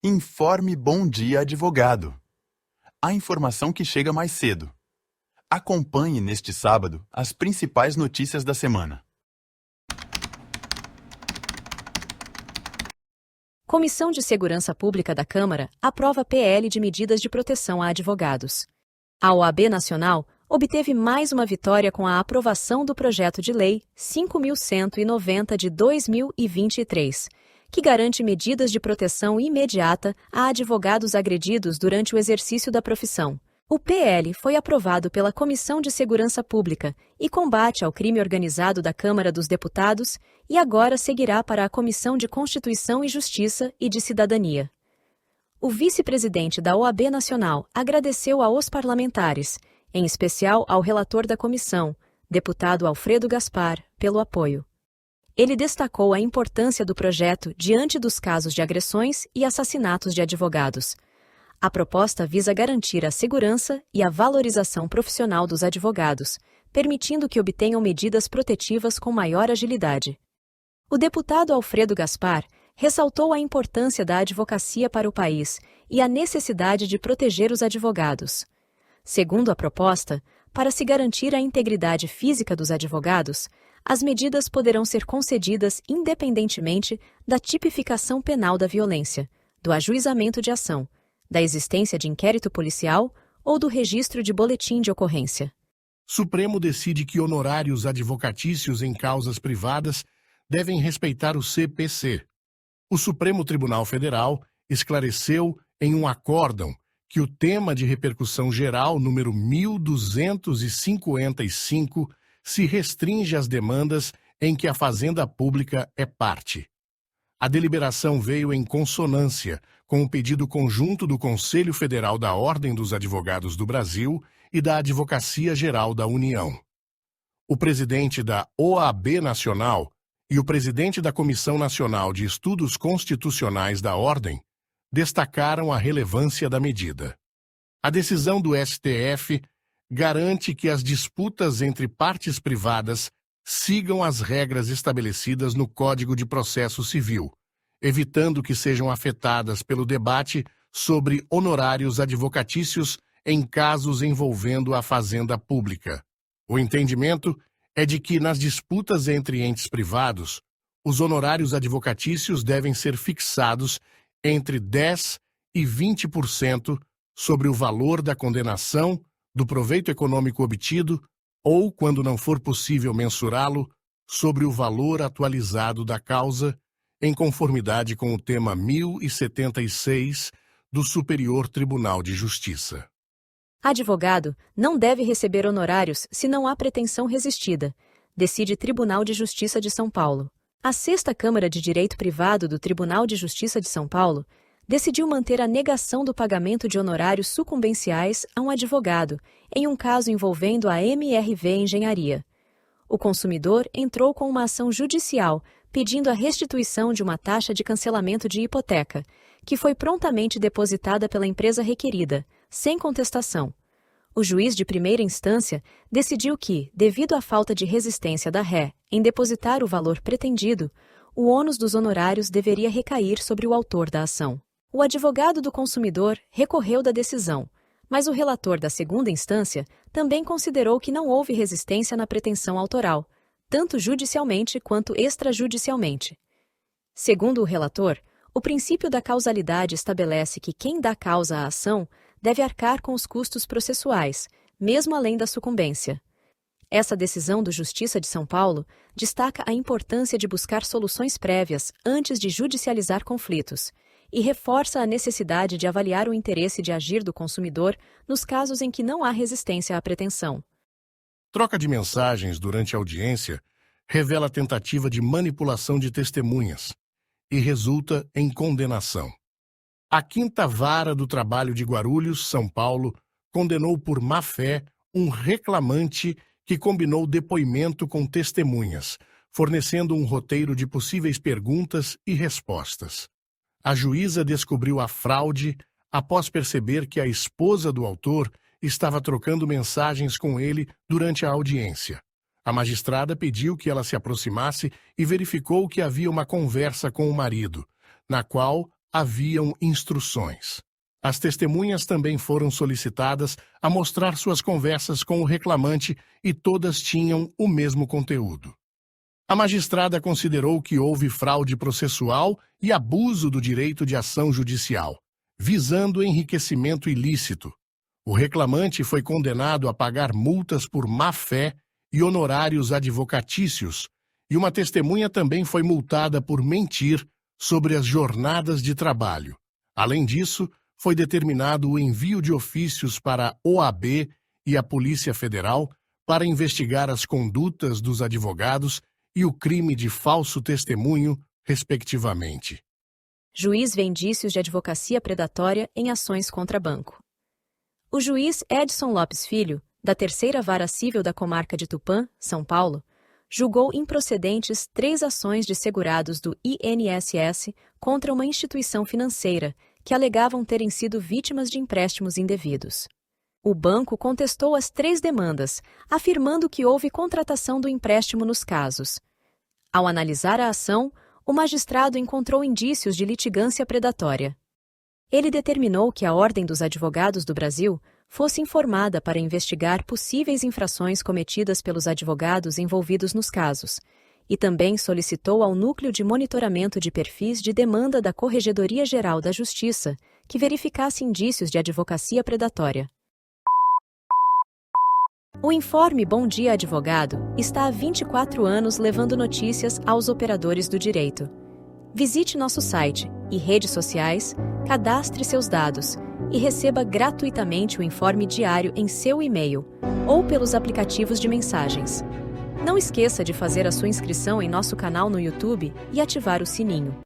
Informe Bom Dia Advogado. A informação que chega mais cedo. Acompanhe neste sábado as principais notícias da semana. Comissão de Segurança Pública da Câmara aprova PL de medidas de proteção a advogados. A OAB Nacional obteve mais uma vitória com a aprovação do projeto de lei 5.190 de 2023, que garante medidas de proteção imediata a advogados agredidos durante o exercício da profissão. O PL foi aprovado pela Comissão de Segurança Pública e Combate ao Crime Organizado da Câmara dos Deputados e agora seguirá para a Comissão de Constituição e Justiça e de Cidadania. O vice-presidente da OAB Nacional agradeceu aos parlamentares, em especial ao relator da comissão, deputado Alfredo Gaspar, pelo apoio. Ele destacou a importância do projeto diante dos casos de agressões e assassinatos de advogados. A proposta visa garantir a segurança e a valorização profissional dos advogados, permitindo que obtenham medidas protetivas com maior agilidade. O deputado Alfredo Gaspar ressaltou a importância da advocacia para o país e a necessidade de proteger os advogados. Segundo a proposta, para se garantir a integridade física dos advogados, as medidas poderão ser concedidas independentemente da tipificação penal da violência, do ajuizamento de ação, da existência de inquérito policial ou do registro de boletim de ocorrência. Supremo decide que honorários advocatícios em causas privadas devem respeitar o CPC. O Supremo Tribunal Federal esclareceu em um acórdão que o tema de repercussão geral número 1255 se restringe às demandas em que a Fazenda Pública é parte. A deliberação veio em consonância com o pedido conjunto do Conselho Federal da Ordem dos Advogados do Brasil e da Advocacia Geral da União. O presidente da OAB Nacional e o presidente da Comissão Nacional de Estudos Constitucionais da Ordem destacaram a relevância da medida. A decisão do STF garante que as disputas entre partes privadas sigam as regras estabelecidas no Código de Processo Civil, evitando que sejam afetadas pelo debate sobre honorários advocatícios em casos envolvendo a Fazenda Pública. O entendimento é de que, nas disputas entre entes privados, os honorários advocatícios devem ser fixados entre 10% e 20% sobre o valor da condenação, do proveito econômico obtido ou, quando não for possível mensurá-lo, sobre o valor atualizado da causa, em conformidade com o tema 1076 do Superior Tribunal de Justiça. Advogado não deve receber honorários se não há pretensão resistida, decide Tribunal de Justiça de São Paulo. A 6ª Câmara de Direito Privado do Tribunal de Justiça de São Paulo decidiu manter a negação do pagamento de honorários sucumbenciais a um advogado, em um caso envolvendo a MRV Engenharia. O consumidor entrou com uma ação judicial pedindo a restituição de uma taxa de cancelamento de hipoteca, que foi prontamente depositada pela empresa requerida, sem contestação. O juiz de primeira instância decidiu que, devido à falta de resistência da ré em depositar o valor pretendido, o ônus dos honorários deveria recair sobre o autor da ação. O advogado do consumidor recorreu da decisão, mas o relator da segunda instância também considerou que não houve resistência na pretensão autoral, tanto judicialmente quanto extrajudicialmente. Segundo o relator, o princípio da causalidade estabelece que quem dá causa à ação deve arcar com os custos processuais, mesmo além da sucumbência. Essa decisão do Justiça de São Paulo destaca a importância de buscar soluções prévias antes de judicializar conflitos e reforça a necessidade de avaliar o interesse de agir do consumidor nos casos em que não há resistência à pretensão. Troca de mensagens durante a audiência revela tentativa de manipulação de testemunhas e resulta em condenação. A 5ª Vara do Trabalho de Guarulhos, São Paulo, condenou por má-fé um reclamante que combinou depoimento com testemunhas, fornecendo um roteiro de possíveis perguntas e respostas. A juíza descobriu a fraude após perceber que a esposa do autor estava trocando mensagens com ele durante a audiência. A magistrada pediu que ela se aproximasse e verificou que havia uma conversa com o marido, na qual haviam instruções. As testemunhas também foram solicitadas a mostrar suas conversas com o reclamante e todas tinham o mesmo conteúdo. A magistrada considerou que houve fraude processual e abuso do direito de ação judicial, visando enriquecimento ilícito. O reclamante foi condenado a pagar multas por má-fé e honorários advocatícios, e uma testemunha também foi multada por mentir sobre as jornadas de trabalho. Além disso, foi determinado o envio de ofícios para a OAB e a Polícia Federal para investigar as condutas dos advogados e o crime de falso testemunho, respectivamente. Juiz vê indícios de advocacia predatória em ações contra banco. O juiz Edson Lopes Filho, da Terceira Vara Civil da Comarca de Tupã, São Paulo, julgou improcedentes 3 ações de segurados do INSS contra uma instituição financeira que alegavam terem sido vítimas de empréstimos indevidos. O banco contestou as 3 demandas, afirmando que houve contratação do empréstimo nos casos. Ao analisar a ação, o magistrado encontrou indícios de litigância predatória. Ele determinou que a Ordem dos Advogados do Brasil fosse informada para investigar possíveis infrações cometidas pelos advogados envolvidos nos casos, e também solicitou ao Núcleo de Monitoramento de Perfis de Demanda da Corregedoria Geral da Justiça que verificasse indícios de advocacia predatória. O informe Bom Dia Advogado está há 24 anos levando notícias aos operadores do direito. Visite nosso site e redes sociais, cadastre seus dados e receba gratuitamente o informe diário em seu e-mail ou pelos aplicativos de mensagens. Não esqueça de fazer a sua inscrição em nosso canal no YouTube e ativar o sininho.